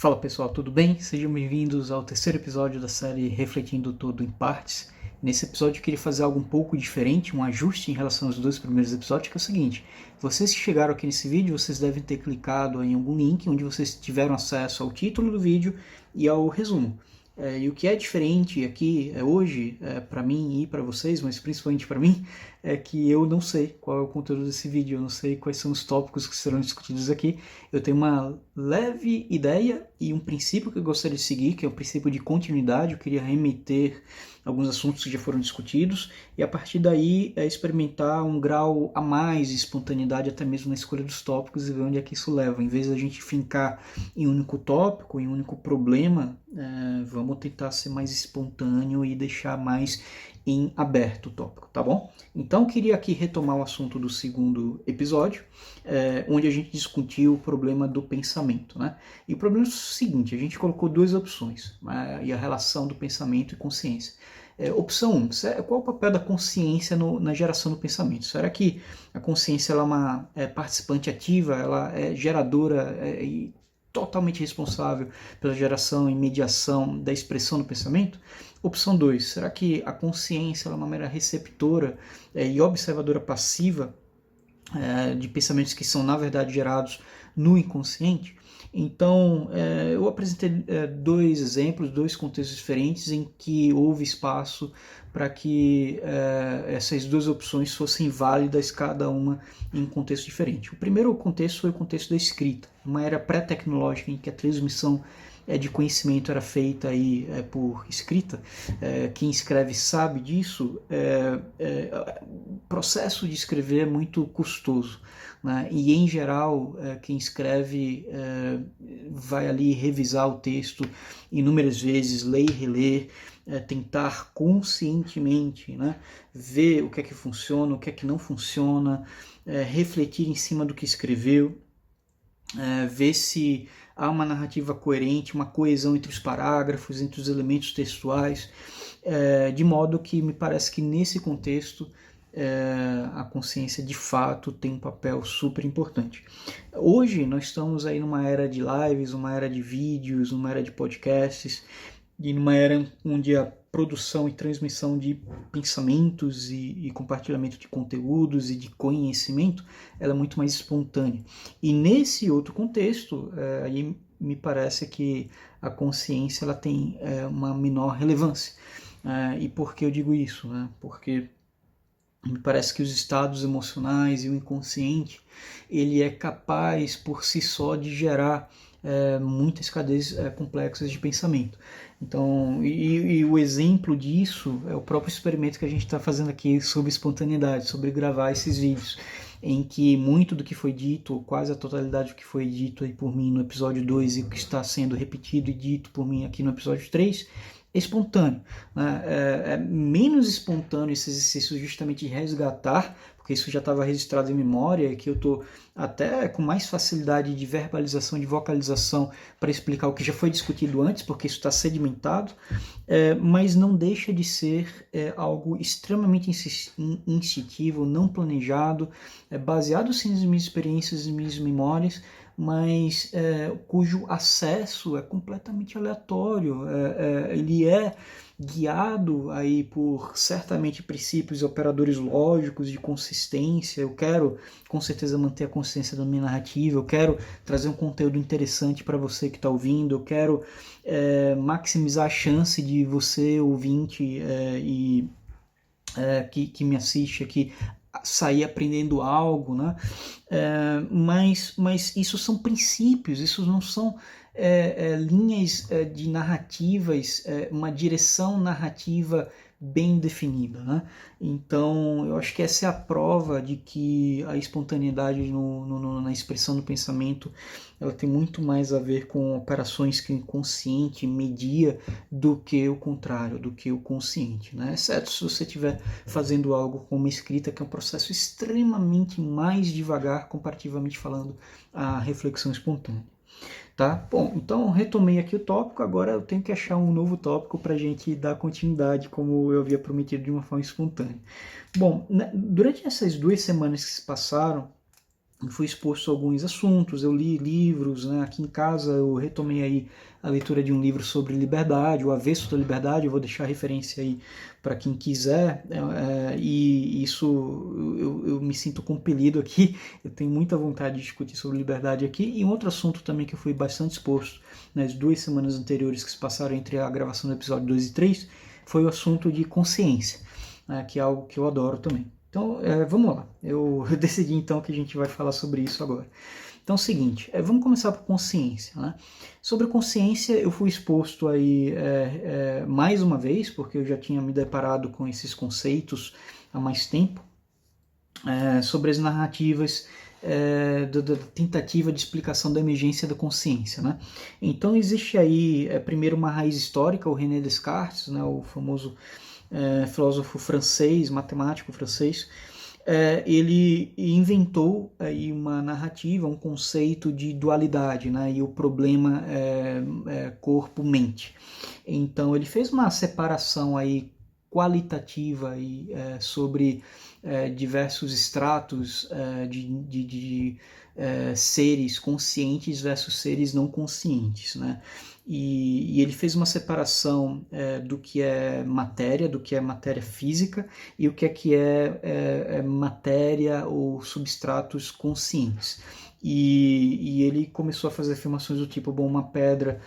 Fala pessoal, tudo bem? Sejam bem-vindos ao terceiro episódio da série Refletindo Tudo em Partes. Nesse episódio eu queria fazer algo um pouco diferente, um ajuste em relação aos dois primeiros episódios, que é o seguinte: vocês que chegaram aqui nesse vídeo, vocês devem ter clicado em algum link onde vocês tiveram acesso ao título do vídeo e ao resumo. E o que é diferente aqui hoje, para mim e para vocês, mas principalmente para mim, é que eu não sei qual é o conteúdo desse vídeo, eu não sei quais são os tópicos que serão discutidos aqui. Eu tenho uma leve ideia e um princípio que eu gostaria de seguir, que é o princípio de continuidade. Eu queria remeter alguns assuntos que já foram discutidos e a partir daí experimentar um grau a mais de espontaneidade até mesmo na escolha dos tópicos e ver onde é que isso leva. Em vez da gente fincar em um único tópico, em um único problema, vamos tentar ser mais espontâneo e deixar mais em aberto o tópico, tá bom? Então eu queria aqui retomar o assunto do segundo episódio, onde a gente discutiu o problema do pensamento, né? E o problema é o seguinte: a gente colocou duas opções, e a relação do pensamento e consciência. Opção 1, qual é o papel da consciência na geração do pensamento? Será que a consciência ela é uma participante ativa, ela é geradora e totalmente responsável pela geração e mediação da expressão do pensamento? Opção 2, será que a consciência ela é uma mera receptora e observadora passiva de pensamentos que são, na verdade, gerados no inconsciente? Então, eu apresentei dois exemplos, dois contextos diferentes em que houve espaço para que essas duas opções fossem válidas, cada uma em um contexto diferente. O primeiro contexto foi o contexto da escrita, uma era pré-tecnológica em que a transmissão de conhecimento era feita aí, por escrita. Quem escreve sabe disso. O processo de escrever é muito custoso, né? E em geral quem escreve vai ali revisar o texto inúmeras vezes, ler e reler, tentar conscientemente, né, ver o que é que funciona, o que é que não funciona, refletir em cima do que escreveu, ver se há uma narrativa coerente, uma coesão entre os parágrafos, entre os elementos textuais, de modo que me parece que nesse contexto a consciência de fato tem um papel super importante. Hoje nós estamos aí numa era de lives, uma era de vídeos, uma era de podcasts, e numa era onde a produção e transmissão de pensamentos e compartilhamento de conteúdos e de conhecimento ela é muito mais espontânea. E nesse outro contexto, aí me parece que a consciência ela tem uma menor relevância. E por que eu digo isso? Porque me parece que os estados emocionais e o inconsciente ele é capaz por si só de gerar muitas cadeias complexas de pensamento. Então, e o exemplo disso é o próprio experimento que a gente está fazendo aqui sobre espontaneidade, sobre gravar esses vídeos, em que muito do que foi dito, ou quase a totalidade do que foi dito aí por mim no episódio 2 e o que está sendo repetido e dito por mim aqui no episódio 3, é espontâneo. Né? É menos espontâneo esse exercício justamente de resgatar, porque isso já estava registrado em memória, que eu estou até com mais facilidade de verbalização, de vocalização, para explicar o que já foi discutido antes, porque isso está sedimentado, mas não deixa de ser algo extremamente instintivo, não planejado, baseado sim nas minhas experiências e minhas memórias, mas cujo acesso é completamente aleatório. Ele é guiado aí por certamente princípios e operadores lógicos de consistência. Eu quero com certeza manter a consistência da minha narrativa, eu quero trazer um conteúdo interessante para você que está ouvindo, eu quero maximizar a chance de você, ouvinte, que me assiste aqui, sair aprendendo algo, né? Mas isso são princípios, isso não são linhas de narrativas, uma direção narrativa bem definida, né? Então eu acho que essa é a prova de que a espontaneidade na expressão do pensamento ela tem muito mais a ver com operações que o inconsciente media do que o contrário, do que o consciente, né? Exceto se você estiver fazendo algo com uma escrita, que é um processo extremamente mais devagar, comparativamente falando, à reflexão espontânea. Tá? Bom, então retomei aqui o tópico, agora eu tenho que achar um novo tópico para a gente dar continuidade, como eu havia prometido, de uma forma espontânea. Bom, durante essas 2 semanas que se passaram, fui exposto a alguns assuntos, eu li livros, né? Aqui em casa eu retomei aí a leitura de um livro sobre liberdade, O Avesso da Liberdade, eu vou deixar a referência aí para quem quiser, e isso eu me sinto compelido aqui, eu tenho muita vontade de discutir sobre liberdade aqui, e um outro assunto também que eu fui bastante exposto nas 2 semanas anteriores que se passaram entre a gravação do episódio 2 e 3, foi o assunto de consciência, né? Que é algo que eu adoro também. Então, vamos lá. Eu decidi então que a gente vai falar sobre isso agora. Então é o seguinte, vamos começar por consciência, né? Sobre consciência eu fui exposto aí mais uma vez, porque eu já tinha me deparado com esses conceitos há mais tempo, sobre as narrativas da tentativa de explicação da emergência da consciência, né? Então existe aí primeiro uma raiz histórica, o René Descartes, né, o famoso filósofo francês, matemático francês, ele inventou aí uma narrativa, um conceito de dualidade, né, e o problema corpo-mente. Então ele fez uma separação aí qualitativa aí, sobre diversos estratos de seres conscientes versus seres não conscientes, né? E ele fez uma separação do que é matéria física, e o que é matéria ou substratos conscientes. E ele começou a fazer afirmações do tipo, bom, uma pedra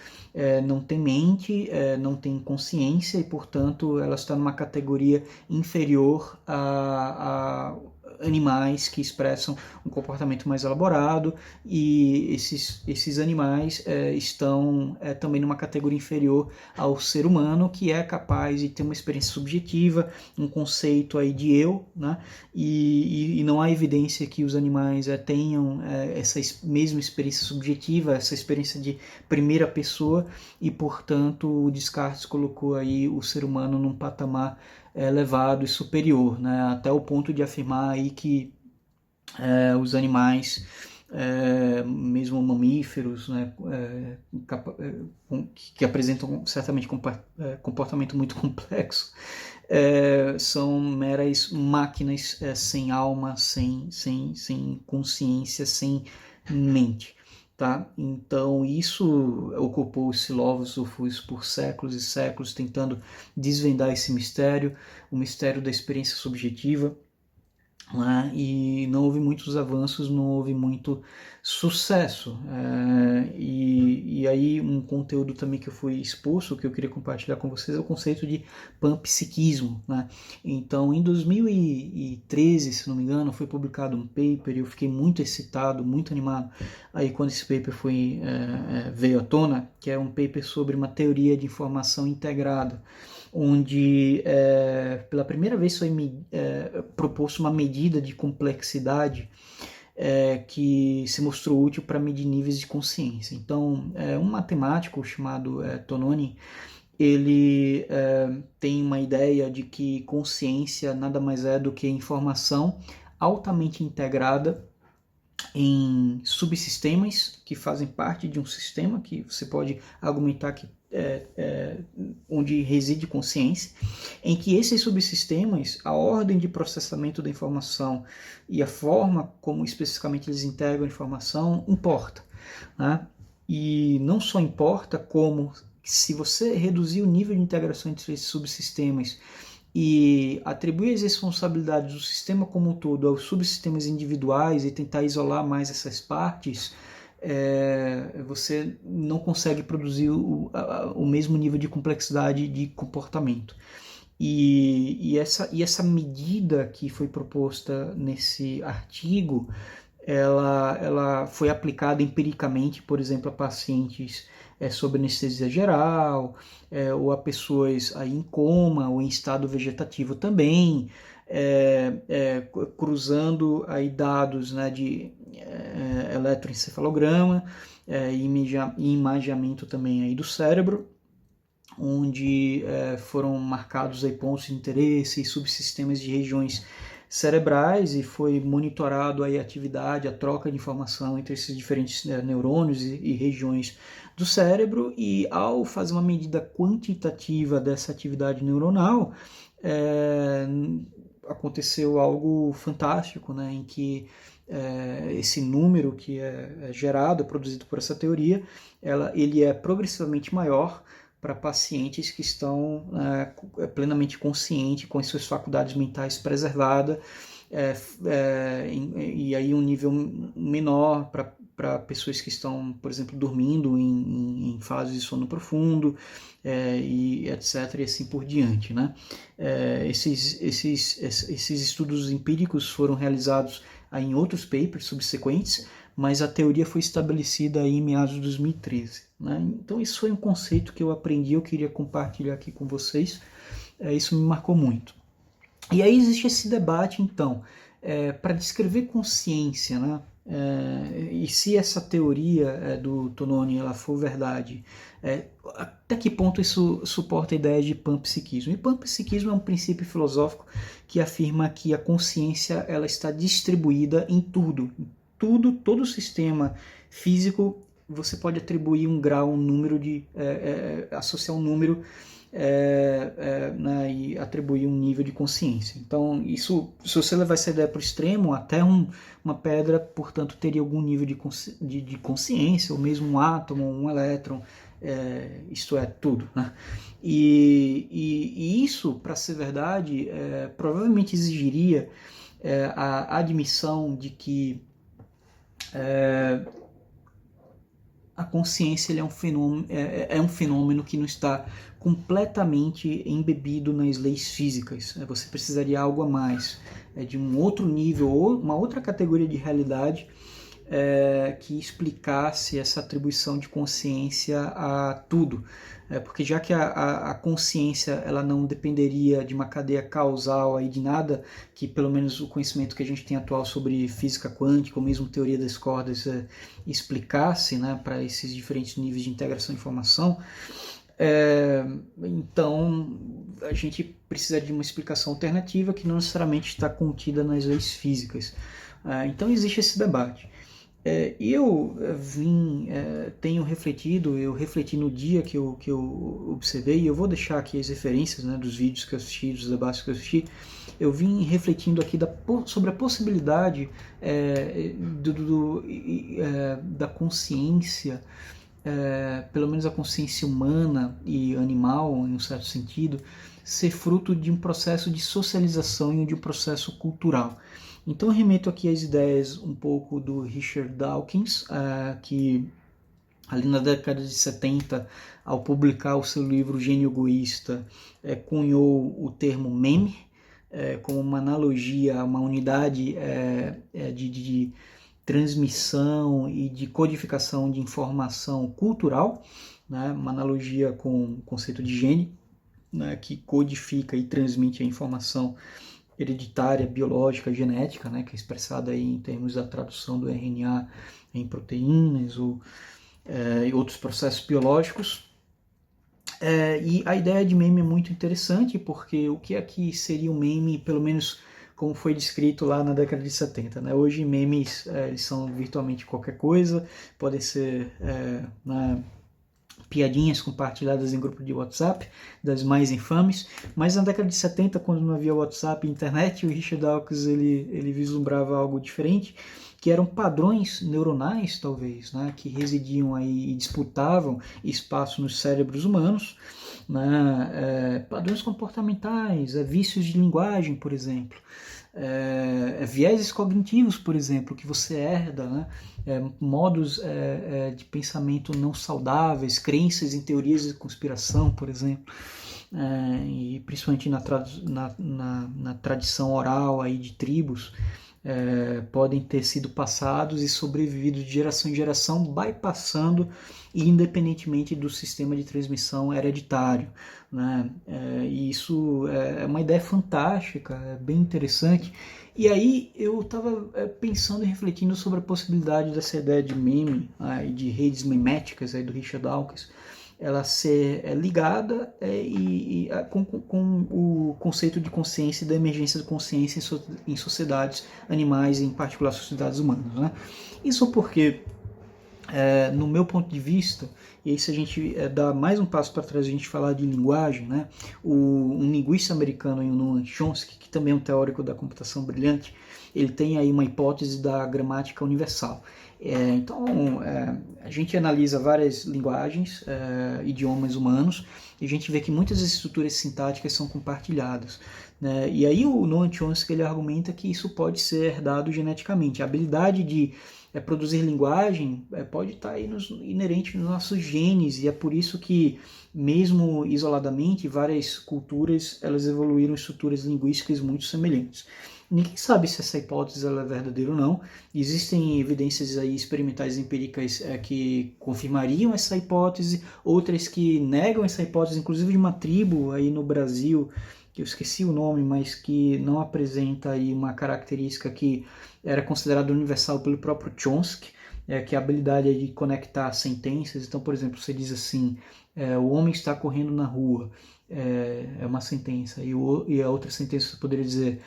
não tem mente, não tem consciência, e portanto ela está numa categoria inferior a animais que expressam um comportamento mais elaborado, e esses animais estão também numa categoria inferior ao ser humano, que é capaz de ter uma experiência subjetiva, um conceito aí de eu, né? E não há evidência que os animais tenham essa mesma experiência subjetiva, essa experiência de primeira pessoa, e portanto o Descartes colocou aí o ser humano num patamar elevado e superior, né? Até o ponto de afirmar aí que os animais, mesmo mamíferos, né, que apresentam certamente comportamento muito complexo, são meras máquinas sem alma, sem consciência, sem mente. Tá? Então isso ocupou os filósofos por séculos e séculos, tentando desvendar esse mistério, o mistério da experiência subjetiva, né? E não houve muitos avanços, não houve muito sucesso. E aí um conteúdo também que eu fui exposto, que eu queria compartilhar com vocês, é o conceito de panpsiquismo, né? Então em 2013, se não me engano, foi publicado um paper, e eu fiquei muito excitado, muito animado aí quando esse paper veio à tona, que é um paper sobre uma teoria de informação integrada, onde pela primeira vez foi proposto uma medida de complexidade que se mostrou útil para medir níveis de consciência. Então, um matemático chamado Tononi, ele tem uma ideia de que consciência nada mais é do que informação altamente integrada em subsistemas que fazem parte de um sistema, que você pode argumentar que onde reside consciência, em que esses subsistemas, a ordem de processamento da informação e a forma como especificamente eles integram a informação importa, né? E não só importa, como se você reduzir o nível de integração entre esses subsistemas e atribuir as responsabilidades do sistema como um todo aos subsistemas individuais e tentar isolar mais essas partes, você não consegue produzir o mesmo nível de complexidade de comportamento. E essa medida que foi proposta nesse artigo, ela foi aplicada empiricamente, por exemplo, a pacientes sob anestesia geral, ou a pessoas aí em coma ou em estado vegetativo também, cruzando aí dados, né, de eletroencefalograma e imageamento também aí do cérebro, onde foram marcados aí pontos de interesse e subsistemas de regiões cerebrais, e foi monitorado aí a atividade, a troca de informação entre esses diferentes neurônios e regiões do cérebro, e ao fazer uma medida quantitativa dessa atividade neuronal, aconteceu algo fantástico, né, em que esse número que é gerado, produzido por essa teoria, ele é progressivamente maior para pacientes que estão plenamente conscientes, com as suas faculdades mentais preservadas, e aí um nível menor para pessoas que estão, por exemplo, dormindo em fases de sono profundo, e etc, e assim por diante, né? Esses estudos empíricos foram realizados em outros papers subsequentes, mas a teoria foi estabelecida aí em meados de 2013, né? Então isso foi um conceito que eu aprendi, eu queria compartilhar aqui com vocês, isso me marcou muito. E aí existe esse debate, então, para descrever consciência, né? E se essa teoria do Tononi ela for verdade, até que ponto isso suporta a ideia de panpsiquismo? E panpsiquismo é um princípio filosófico que afirma que a consciência ela está distribuída em tudo. Todo o sistema físico você pode atribuir um grau, um número, associar um número né, e atribuir um nível de consciência. Então, isso, se você levar essa ideia para o extremo, até uma pedra, portanto, teria algum nível de consciência, ou mesmo um átomo, um elétron, isto é, tudo. Né? E isso, para ser verdade, provavelmente exigiria a admissão de que a consciência ele é um fenômeno que não está completamente embebido nas leis físicas. Você precisaria de algo a mais, de um outro nível, ou uma outra categoria de realidade que explicasse essa atribuição de consciência a tudo. Porque já que a consciência ela não dependeria de uma cadeia causal aí de nada, que pelo menos o conhecimento que a gente tem atual sobre física quântica ou mesmo teoria das cordas explicasse, né, para esses diferentes níveis de integração de informação, então a gente precisa de uma explicação alternativa que não necessariamente está contida nas leis físicas. Então existe esse debate. Eu refleti no dia que eu observei, e eu vou deixar aqui as referências, né, dos vídeos que eu assisti, dos debates que eu assisti. Eu vim refletindo aqui sobre a possibilidade da consciência, pelo menos a consciência humana e animal, em um certo sentido, ser fruto de um processo de socialização e de um processo cultural. Então eu remeto aqui às ideias um pouco do Richard Dawkins, que ali na década de 70, ao publicar o seu livro Gênio Egoísta, cunhou o termo meme, como uma analogia, uma unidade de transmissão e de codificação de informação cultural, né? Uma analogia com o conceito de gene, né? Que codifica e transmite a informação hereditária, biológica, genética, né, que é expressada aí em termos da tradução do RNA em proteínas ou outros processos biológicos. E a ideia de meme é muito interessante, porque o que aqui seria um meme, pelo menos como foi descrito lá na década de 70. Né? Hoje memes eles são virtualmente qualquer coisa, podem ser piadinhas compartilhadas em grupo de WhatsApp, das mais infames, mas na década de 70, quando não havia WhatsApp e internet, o Richard Dawkins ele vislumbrava algo diferente, que eram padrões neuronais, talvez, né, que residiam aí e disputavam espaço nos cérebros humanos, né, padrões comportamentais, vícios de linguagem, por exemplo, vieses cognitivos, por exemplo, que você herda, né? Modos de pensamento não saudáveis, crenças em teorias de conspiração, por exemplo, e principalmente na tradição oral aí de tribos, podem ter sido passados e sobrevivido de geração em geração, bypassando independentemente do sistema de transmissão hereditário, né? E isso é uma ideia fantástica, é bem interessante. E aí eu estava pensando e refletindo sobre a possibilidade dessa ideia de meme e de redes meméticas aí do Richard Dawkins, ela ser ligada com o conceito de consciência e da emergência de consciência em sociedades animais, em particular sociedades humanas, né? Isso porque no meu ponto de vista, e aí se a gente dá mais um passo para trás, a gente falar de linguagem, né? Um linguista americano, o Noam Chomsky, que também é um teórico da computação brilhante, ele tem aí uma hipótese da gramática universal. Então, a gente analisa várias linguagens, idiomas humanos, e a gente vê que muitas estruturas sintáticas são compartilhadas, né? E aí o Noam Chomsky ele argumenta que isso pode ser herdado geneticamente. A habilidade de produzir linguagem pode estar aí inerente nos nossos genes, e é por isso que, mesmo isoladamente, várias culturas elas evoluíram estruturas linguísticas muito semelhantes. Ninguém sabe se essa hipótese ela é verdadeira ou não. Existem evidências aí experimentais empíricas que confirmariam essa hipótese, outras que negam essa hipótese, inclusive de uma tribo aí no Brasil, que eu esqueci o nome, mas que não apresenta aí uma característica que era considerada universal pelo próprio Chomsky, que é a habilidade de conectar sentenças. Então, por exemplo, você diz assim, o homem está correndo na rua, é uma sentença, e a outra sentença você poderia dizer,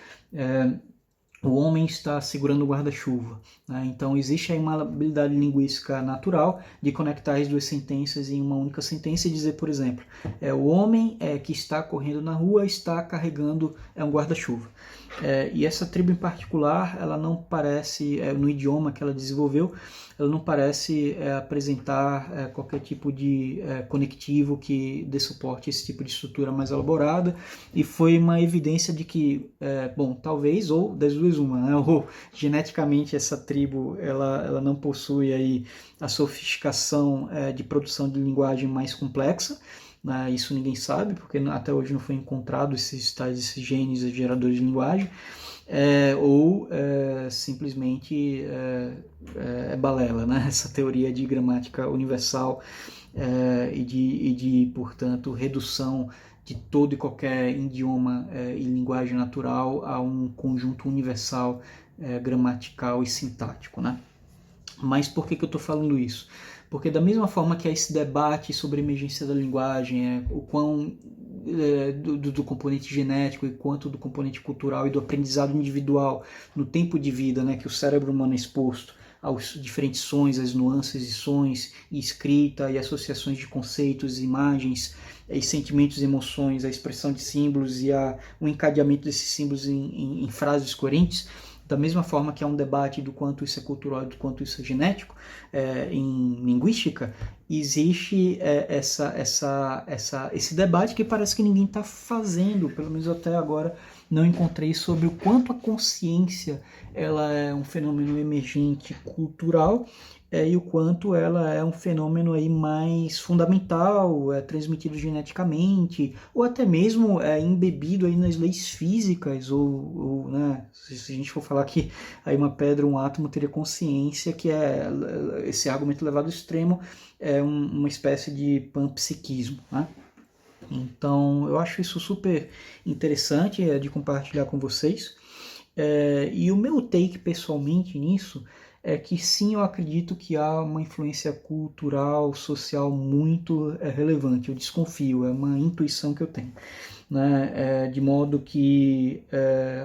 o homem está segurando o guarda-chuva, né? Então existe aí uma habilidade linguística natural de conectar as duas sentenças em uma única sentença e dizer, por exemplo, o homem que está correndo na rua está carregando um guarda-chuva. E essa tribo em particular, ela não parece, no idioma que ela desenvolveu, ela não parece apresentar qualquer tipo de conectivo que dê suporte a esse tipo de estrutura mais elaborada, e foi uma evidência de que, talvez, ou das duas uma, né? Ou geneticamente essa tribo ela não possui aí a sofisticação de produção de linguagem mais complexa, né? Isso ninguém sabe, porque até hoje não foi encontrado esses genes geradores de linguagem, ou simplesmente balela, né? Essa teoria de gramática universal e de, portanto, redução de todo e qualquer idioma e linguagem natural a um conjunto universal gramatical e sintático, né? Mas por que eu estou falando isso? Porque da mesma forma que há esse debate sobre a emergência da linguagem, o quão do componente genético e quanto do componente cultural e do aprendizado individual no tempo de vida, né, que o cérebro humano é exposto aos diferentes sons, às nuances de sons e escrita e associações de conceitos, imagens e sentimentos e emoções, a expressão de símbolos e o encadeamento desses símbolos em frases coerentes. Da mesma forma que há um debate do quanto isso é cultural e do quanto isso é genético, em linguística, existe esse debate que parece que ninguém está fazendo, pelo menos até agora não encontrei, sobre o quanto a consciência ela é um fenômeno emergente cultural e o quanto ela é um fenômeno aí mais fundamental, transmitido geneticamente, ou até mesmo embebido aí nas leis físicas, ou né, se a gente for falar que aí uma pedra, um átomo teria consciência, que esse argumento levado ao extremo é uma espécie de panpsiquismo, né? Então eu acho isso super interessante de compartilhar com vocês. E o meu take pessoalmente nisso é que sim, eu acredito que há uma influência cultural, social muito relevante. Eu desconfio, é uma intuição que eu tenho, né? De modo que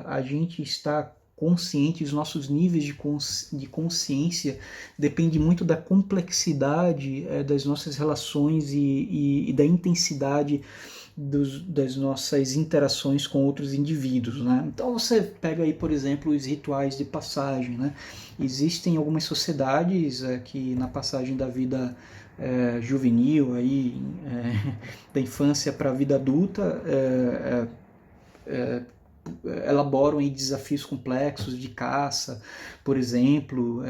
a gente está consciente, os nossos níveis de consciência depende muito da complexidade das nossas relações e da intensidade das nossas interações com outros indivíduos, né? Então você pega aí, por exemplo, os rituais de passagem, né? Existem algumas sociedades que na passagem da vida juvenil, aí, da infância para a vida adulta, elaboram aí desafios complexos de caça, por exemplo,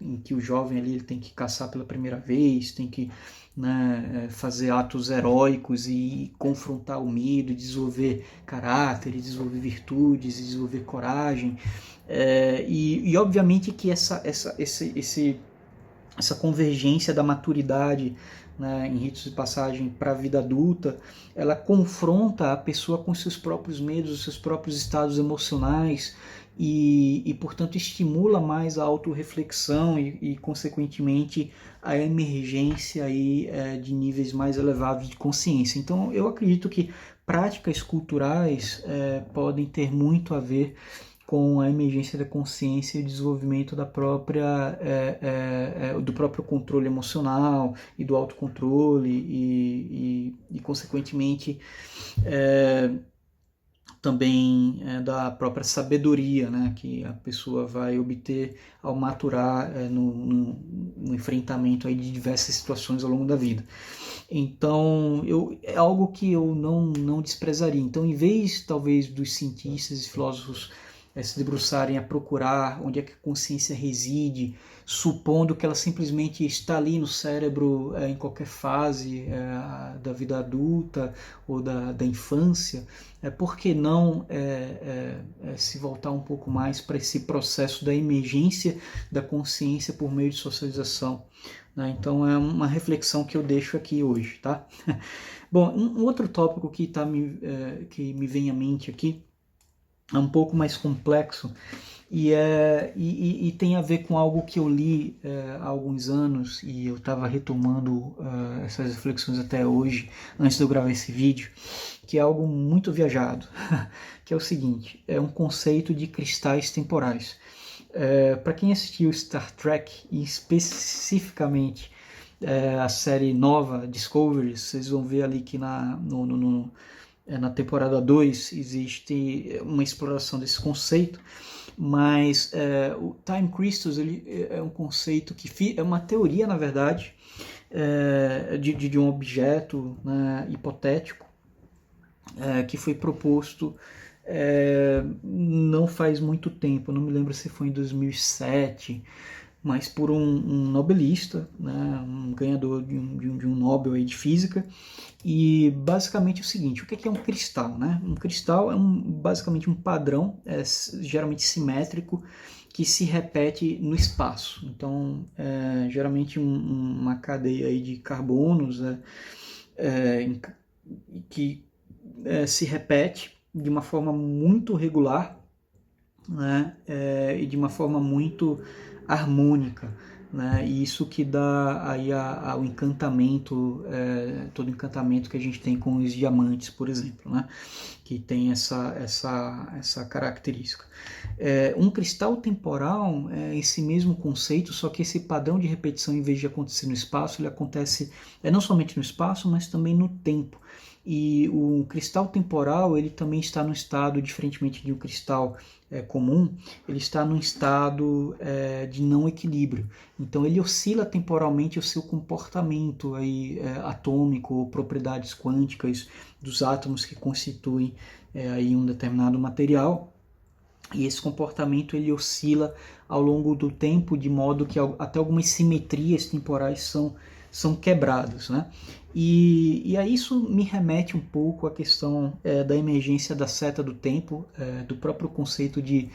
em que o jovem ali ele tem que caçar pela primeira vez, tem que, né, fazer atos heróicos e confrontar o medo, desenvolver caráter, desenvolver virtudes, desenvolver coragem, e obviamente que essa convergência da maturidade, né, em ritos de passagem para a vida adulta, ela confronta a pessoa com seus próprios medos, os seus próprios estados emocionais e portanto, estimula mais a autorreflexão e consequentemente, a emergência aí, de níveis mais elevados de consciência. Então, eu acredito que práticas culturais podem ter muito a ver com a emergência da consciência e o desenvolvimento da própria, do próprio controle emocional e do autocontrole e consequentemente, também da própria sabedoria, né, que a pessoa vai obter ao maturar no enfrentamento aí de diversas situações ao longo da vida. Então, é algo que eu não desprezaria. Então, em vez, talvez, dos cientistas e filósofos se debruçarem a procurar onde é que a consciência reside, supondo que ela simplesmente está ali no cérebro em qualquer fase da vida adulta ou da infância, por que não se voltar um pouco mais para esse processo da emergência da consciência por meio de socialização? Né? Então é uma reflexão que eu deixo aqui hoje, tá? Bom, um outro tópico que me vem à mente aqui é um pouco mais complexo e tem a ver com algo que eu li há alguns anos e eu estava retomando essas reflexões até hoje, antes de eu gravar esse vídeo, que é algo muito viajado, que é o seguinte, é um conceito de cristais temporais. Para quem assistiu Star Trek, e especificamente a série nova, Discovery, vocês vão ver ali que na temporada 2 existe uma exploração desse conceito, mas o Time Crystals ele é um conceito que é uma teoria, na verdade, de um objeto, né, hipotético que foi proposto não faz muito tempo, não me lembro se foi em 2007, mas por um nobelista, né, um ganhador de um Nobel aí de Física. E basicamente é o seguinte, o que é um cristal? Né? Um cristal é basicamente um padrão, geralmente simétrico, que se repete no espaço. Então, geralmente uma cadeia aí de carbonos que se repete de uma forma muito regular, né? E de uma forma muito harmônica, né? E isso que dá aí ao encantamento, todo encantamento que a gente tem com os diamantes, por exemplo, né? Que tem essa característica. Um cristal temporal é esse mesmo conceito, só que esse padrão de repetição, em vez de acontecer no espaço, ele acontece não somente no espaço, mas também no tempo. E o cristal temporal, ele também está no estado, diferentemente de um cristal comum, ele está num estado de não equilíbrio. Então ele oscila temporalmente o seu comportamento aí, atômico, propriedades quânticas dos átomos que constituem aí um determinado material. E esse comportamento ele oscila ao longo do tempo, de modo que até algumas simetrias temporais são quebradas, né? E aí isso me remete um pouco à questão da emergência da seta do tempo, do próprio conceito de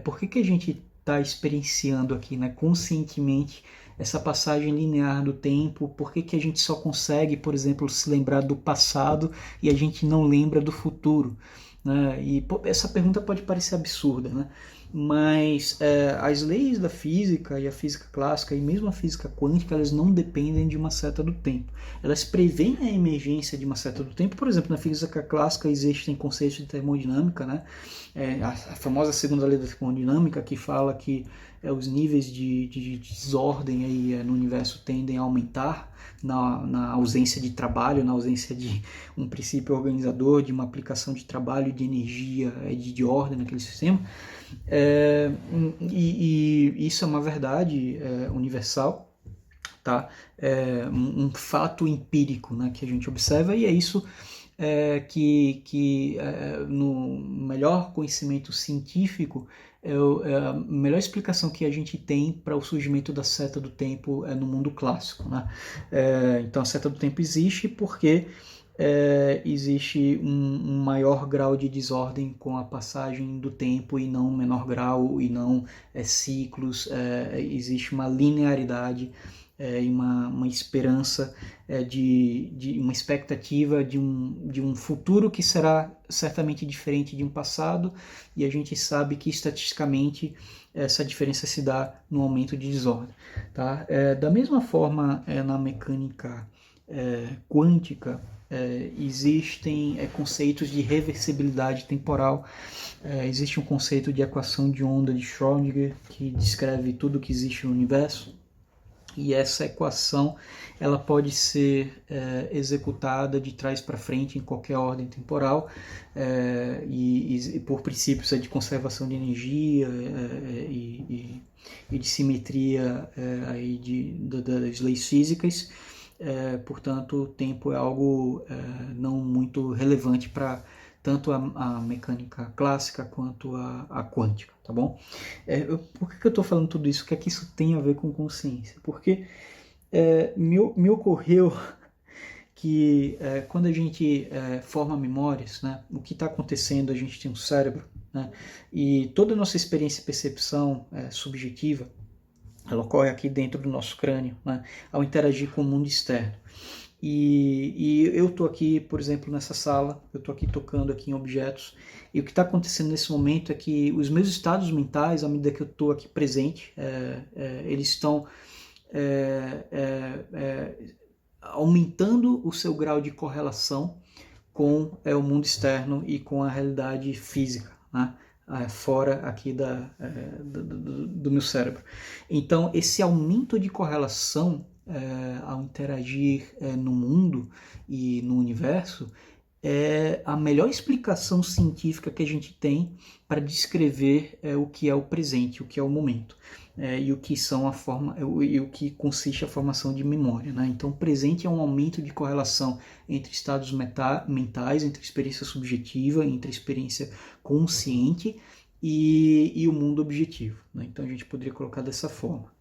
por que a gente está experienciando aqui, né, conscientemente essa passagem linear do tempo, por que a gente só consegue, por exemplo, se lembrar do passado e a gente não lembra do futuro? Né? E essa pergunta pode parecer absurda, né? Mas as leis da física e a física clássica e mesmo a física quântica, elas não dependem de uma seta do tempo. Elas preveem a emergência de uma seta do tempo. Por exemplo, na física clássica existem conceitos de termodinâmica, né? A famosa segunda lei da termodinâmica, que fala que os níveis de desordem aí, no universo tendem a aumentar na ausência de trabalho, na ausência de um princípio organizador, de uma aplicação de trabalho, de energia, de ordem naquele sistema. E isso é uma verdade universal, tá? Um fato empírico, né, que a gente observa, e é isso que no melhor conhecimento científico é a melhor explicação que a gente tem para o surgimento da seta do tempo no mundo clássico, né? Então a seta do tempo existe porque existe um maior grau de desordem com a passagem do tempo e não um menor grau e não ciclos, existe uma linearidade e uma esperança de uma expectativa de um futuro que será certamente diferente de um passado, e a gente sabe que estatisticamente essa diferença se dá no aumento de desordem. Tá? Da mesma forma, na mecânica quântica, existem conceitos de reversibilidade temporal, existe um conceito de equação de onda de Schrödinger que descreve tudo que existe no universo, e essa equação ela pode ser executada de trás para frente em qualquer ordem temporal, e por princípios de conservação de energia e de simetria das leis físicas. Portanto, o tempo é algo não muito relevante para tanto a mecânica clássica quanto a quântica, tá bom? Por que eu estou falando tudo isso? O que é que isso tem a ver com consciência? Porque me ocorreu que quando a gente forma memórias, né, o que está acontecendo, a gente tem um cérebro, né, e toda a nossa experiência e percepção subjetiva, ela ocorre aqui dentro do nosso crânio, né, ao interagir com o mundo externo. E eu estou aqui, por exemplo, nessa sala, eu estou aqui tocando aqui em objetos, e o que está acontecendo nesse momento é que os meus estados mentais, à medida que eu estou aqui presente, eles estão aumentando o seu grau de correlação com o mundo externo e com a realidade física, né? Fora aqui do meu cérebro. Então, esse aumento de correlação ao interagir no mundo e no universo é a melhor explicação científica que a gente tem para descrever o que é o presente, o que é o momento, e o que são e o que consiste a formação de memória, né? Então, o presente é um aumento de correlação entre estados mentais, entre experiência subjetiva, entre experiência consciente e o mundo objetivo, né? Então, a gente poderia colocar dessa forma.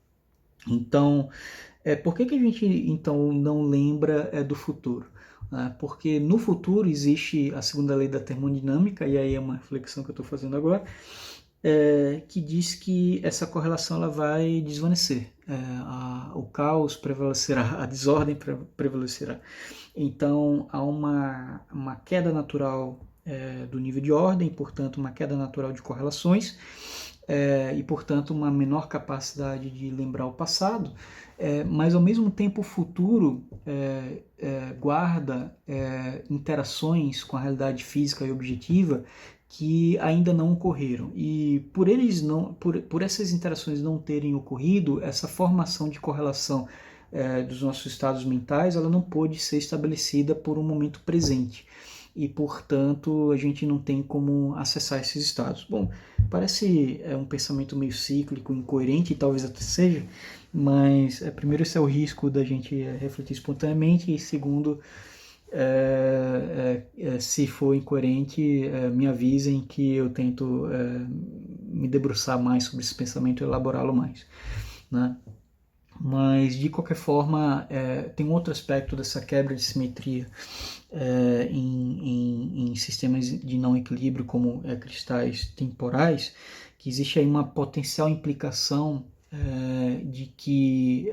Então, por que a gente então não lembra do futuro? Porque no futuro existe a segunda lei da termodinâmica, e aí é uma reflexão que eu estou fazendo agora, que diz que essa correlação ela vai desvanecer, o caos prevalecerá, a desordem prevalecerá. Então há uma queda natural do nível de ordem, portanto uma queda natural de correlações, e portanto uma menor capacidade de lembrar o passado, mas ao mesmo tempo o futuro guarda interações com a realidade física e objetiva que ainda não ocorreram, e por essas interações não terem ocorrido, essa formação de correlação dos nossos estados mentais ela não pôde ser estabelecida por um momento presente, e portanto a gente não tem como acessar esses estados. Bom, parece um pensamento meio cíclico, incoerente, talvez até seja, mas primeiro esse é o risco da gente refletir espontaneamente, e segundo, se for incoerente, me avisem que eu tento me debruçar mais sobre esse pensamento e elaborá-lo mais, né? Mas de qualquer forma, tem um outro aspecto dessa quebra de simetria em sistemas de não equilíbrio, como cristais temporais, que existe aí uma potencial implicação de que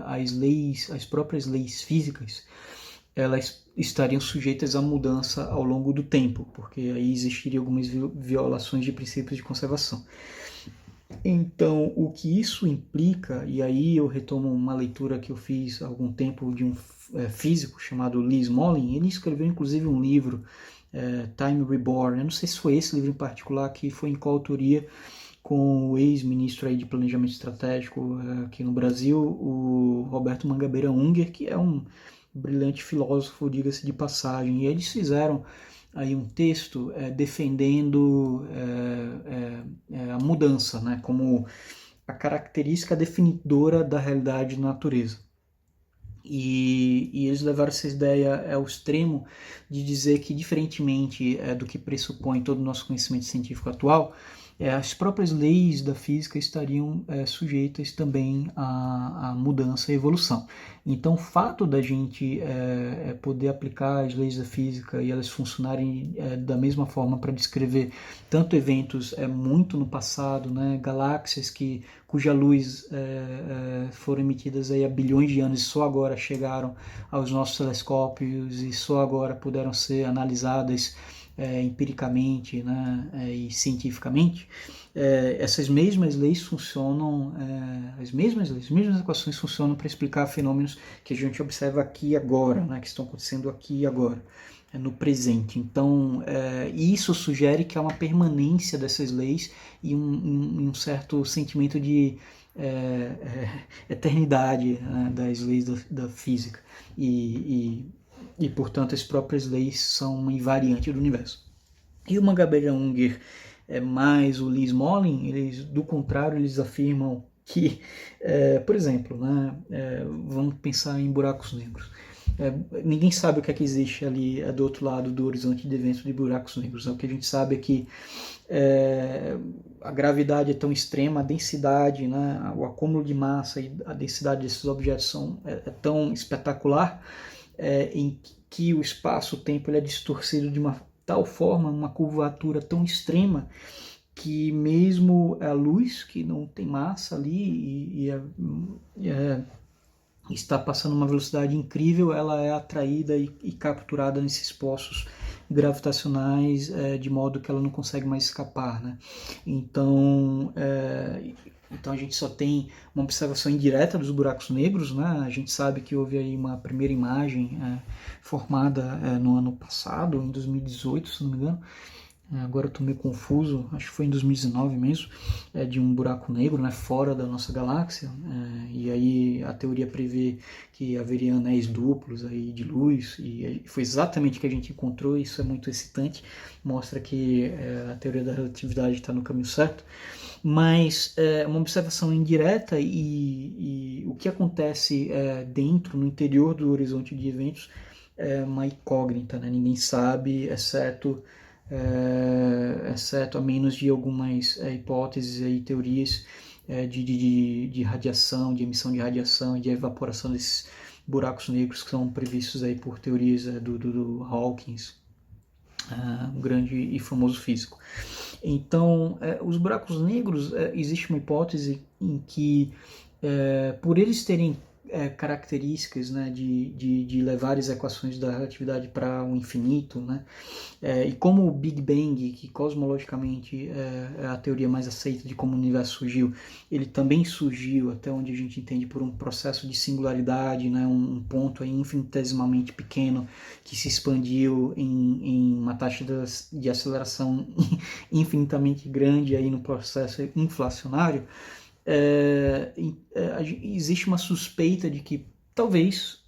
as próprias leis físicas, elas estariam sujeitas à mudança ao longo do tempo, porque aí existiriam algumas violações de princípios de conservação. Então, o que isso implica, e aí eu retomo uma leitura que eu fiz há algum tempo de um físico chamado Lee Smolin, ele escreveu inclusive um livro, Time Reborn, eu não sei se foi esse livro em particular, que foi em coautoria com o ex-ministro aí de Planejamento Estratégico aqui no Brasil, o Roberto Mangabeira Unger, que é um brilhante filósofo, diga-se de passagem, e eles fizeram aí um texto defendendo a mudança, né, como a característica definidora da realidade da natureza. E eles levaram essa ideia ao extremo de dizer que, diferentemente do que pressupõe todo o nosso conhecimento científico atual, as próprias leis da física estariam sujeitas também à mudança e evolução. Então, o fato da gente poder aplicar as leis da física e elas funcionarem da mesma forma para descrever tanto eventos muito no passado, né, galáxias cuja luz foram emitidas aí há bilhões de anos e só agora chegaram aos nossos telescópios e só agora puderam ser analisadas empiricamente, né, e cientificamente, essas mesmas leis funcionam, as mesmas equações funcionam para explicar fenômenos que a gente observa aqui e agora, né, que estão acontecendo aqui e agora, no presente. Então, isso sugere que há uma permanência dessas leis e um certo sentimento de eternidade, né, das leis da física. E, portanto, as próprias leis são uma invariante do universo. E o Mangabeira Unger mais o Lee Smolin, eles, do contrário, eles afirmam que, por exemplo, né, vamos pensar em buracos negros. Ninguém sabe o que é que existe ali do outro lado do horizonte de eventos de buracos negros. O que a gente sabe é que a gravidade é tão extrema, a densidade, né, o acúmulo de massa e a densidade desses objetos é tão espetacular, em que o espaço-tempo é distorcido de uma tal forma, uma curvatura tão extrema, que mesmo a luz, que não tem massa ali está passando uma velocidade incrível, ela é atraída e capturada nesses poços gravitacionais, de modo que ela não consegue mais escapar, né? Então a gente só tem uma observação indireta dos buracos negros, né? A gente sabe que houve aí uma primeira imagem formada no ano passado, em 2018, se não me engano. Agora eu estou meio confuso, acho que foi em 2019 mesmo, de um buraco negro, né, fora da nossa galáxia, e aí a teoria prevê que haveria anéis duplos aí de luz, e foi exatamente o que a gente encontrou. Isso é muito excitante, mostra que a teoria da relatividade está no caminho certo, mas uma observação indireta, e o que acontece dentro, no interior do horizonte de eventos, é uma incógnita, né? Ninguém sabe, exceto a menos de algumas hipóteses e teorias de radiação, de emissão de radiação e de evaporação desses buracos negros que são previstos aí por teorias do Hawkins, um grande e famoso físico. Então, os buracos negros, existe uma hipótese em que, por eles terem características, né, de levar as equações da relatividade para o infinito, né, e como o Big Bang, que cosmologicamente é a teoria mais aceita de como o universo surgiu, ele também surgiu, até onde a gente entende, por um processo de singularidade, né, um ponto aí infinitesimamente pequeno que se expandiu em uma taxa de aceleração infinitamente grande aí no processo inflacionário. Existe uma suspeita de que talvez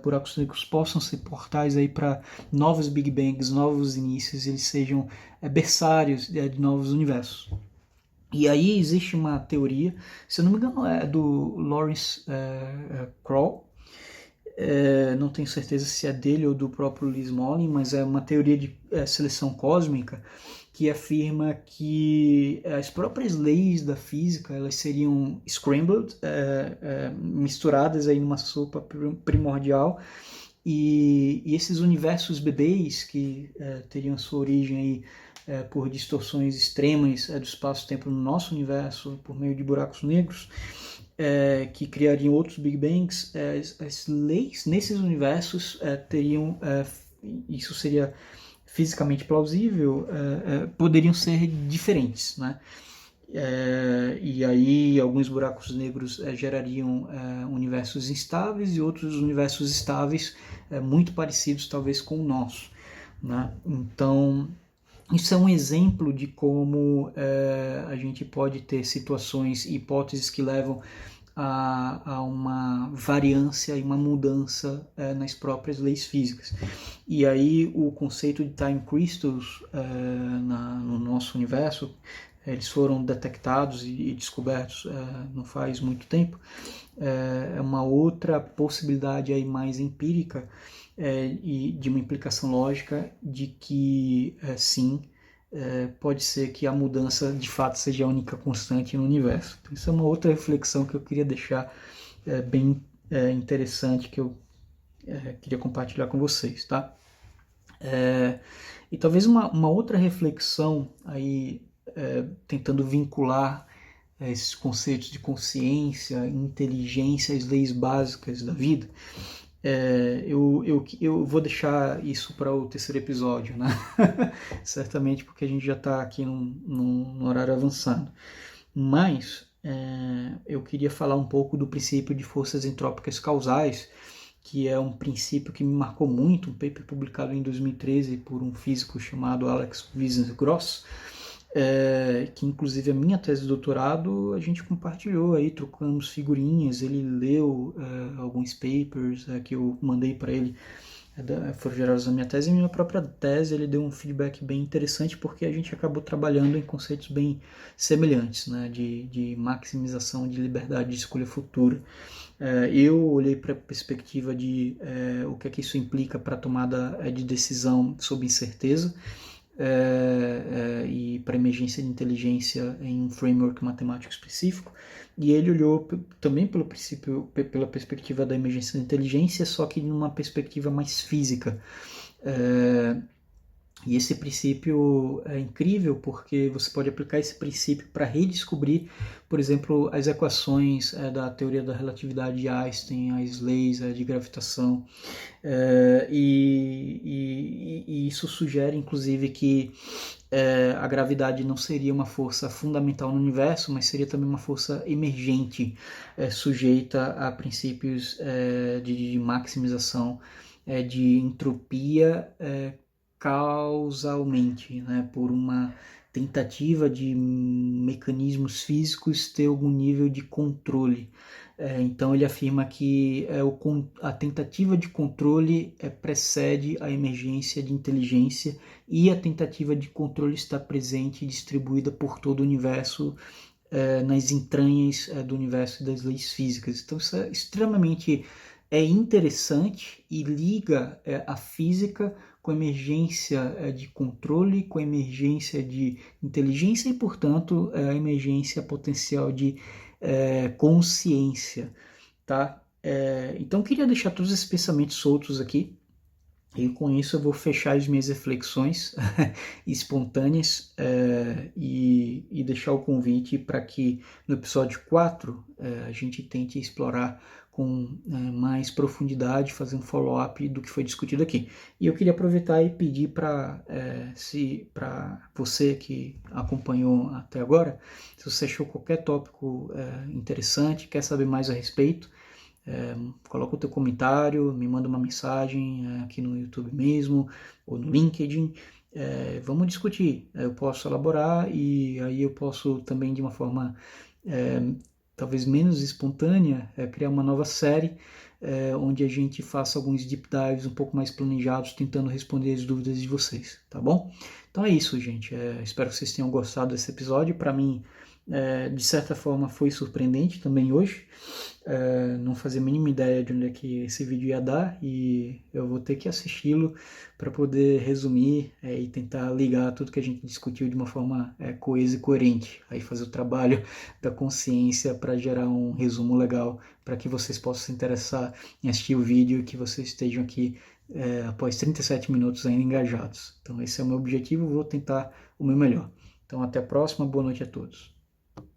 buracos negros possam ser portais aí para novos Big Bangs, novos inícios, eles sejam berçários de novos universos. E aí existe uma teoria, se eu não me engano é do Lawrence Krauss, não tenho certeza se é dele ou do próprio Lee Smolin, mas é uma teoria de seleção cósmica que afirma que as próprias leis da física elas seriam scrambled, misturadas aí numa sopa primordial, e esses universos bebês que teriam sua origem aí por distorções extremas do espaço-tempo no nosso universo por meio de buracos negros, que criariam outros Big Bangs, as leis nesses universos teriam, isso seria fisicamente plausível, poderiam ser diferentes, né? E aí alguns buracos negros gerariam universos instáveis e outros universos estáveis muito parecidos talvez com o nosso, né? Então isso é um exemplo de como a gente pode ter situações e hipóteses que levam a uma variância e uma mudança nas próprias leis físicas. E aí o conceito de time crystals no nosso universo, eles foram detectados e descobertos não faz muito tempo, é uma outra possibilidade aí mais empírica e de uma implicação lógica de que sim, pode ser que a mudança de fato seja a única constante no universo. Então, isso é uma outra reflexão que eu queria deixar bem interessante, que eu queria compartilhar com vocês, tá? E talvez uma outra reflexão aí, tentando vincular esses conceitos de consciência, inteligência, as leis básicas da vida, eu vou deixar isso para o terceiro episódio, né? Certamente porque a gente já está aqui num horário avançado. Mas eu queria falar um pouco do princípio de forças entrópicas causais, que é um princípio que me marcou muito, um paper publicado em 2013 por um físico chamado Alex Wiesengross, que inclusive a minha tese de doutorado a gente compartilhou aí, trocamos figurinhas, ele leu alguns papers que eu mandei para ele, foram gerados na minha tese, e minha própria tese ele deu um feedback bem interessante porque a gente acabou trabalhando em conceitos bem semelhantes, né, de maximização de liberdade de escolha futura. Eu olhei para a perspectiva de o que é que isso implica para a tomada de decisão sob incerteza, e para emergência de inteligência em um framework matemático específico, e ele olhou também pela perspectiva da emergência de inteligência, só que numa perspectiva mais física. E esse princípio é incrível porque você pode aplicar esse princípio para redescobrir, por exemplo, as equações da teoria da relatividade de Einstein, as leis de gravitação, e isso sugere, inclusive, que a gravidade não seria uma força fundamental no universo, mas seria também uma força emergente, sujeita a princípios de maximização de entropia causalmente, né, por uma tentativa de mecanismos físicos ter algum nível de controle. Então ele afirma que a tentativa de controle precede a emergência de inteligência, e a tentativa de controle está presente e distribuída por todo o universo, nas entranhas do universo e das leis físicas. Então isso é extremamente interessante e liga a física com a emergência de controle, com a emergência de inteligência e, portanto, a emergência potencial de consciência, tá? Então, eu queria deixar todos esses pensamentos soltos aqui, e com isso eu vou fechar as minhas reflexões espontâneas, e deixar o convite para que no episódio 4 a gente tente explorar com mais profundidade, fazer um follow-up do que foi discutido aqui. E eu queria aproveitar e pedir para você que acompanhou até agora, se você achou qualquer tópico interessante, quer saber mais a respeito, coloca o teu comentário, me manda uma mensagem aqui no YouTube mesmo, ou no LinkedIn, vamos discutir. Eu posso elaborar e aí eu posso também, de uma forma talvez menos espontânea, criar uma nova série onde a gente faça alguns deep dives um pouco mais planejados, tentando responder as dúvidas de vocês, tá bom? Então é isso, gente. Espero que vocês tenham gostado desse episódio. Para mim, de certa forma, foi surpreendente também hoje. Não fazia a mínima ideia de onde é que esse vídeo ia dar, e eu vou ter que assisti-lo para poder resumir e tentar ligar tudo que a gente discutiu de uma forma coesa e coerente, aí fazer o trabalho da consciência para gerar um resumo legal para que vocês possam se interessar em assistir o vídeo e que vocês estejam aqui após 37 minutos ainda engajados. Então esse é o meu objetivo, vou tentar o meu melhor. Então até a próxima, boa noite a todos.